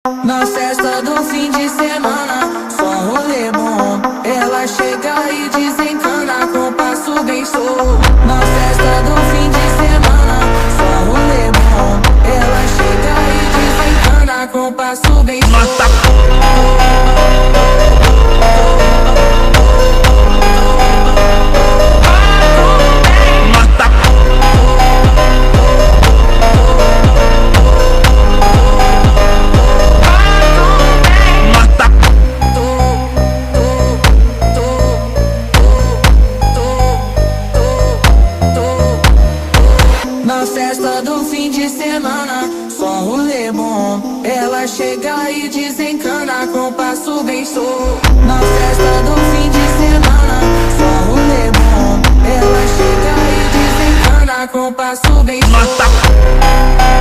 Na festa do fim de semana, só um rolê bom. Ela chega e desencana com passo bem show. Na festa do fim de semana, só um rolê bom. Ela chega e desencana com passo bem show. Na festa do fim de semana, só um rolê bom. Ela chega e desencana com passo bem show. Na festa do fim de semana, só um rolê bom. Ela chega e desencana com passo bem show.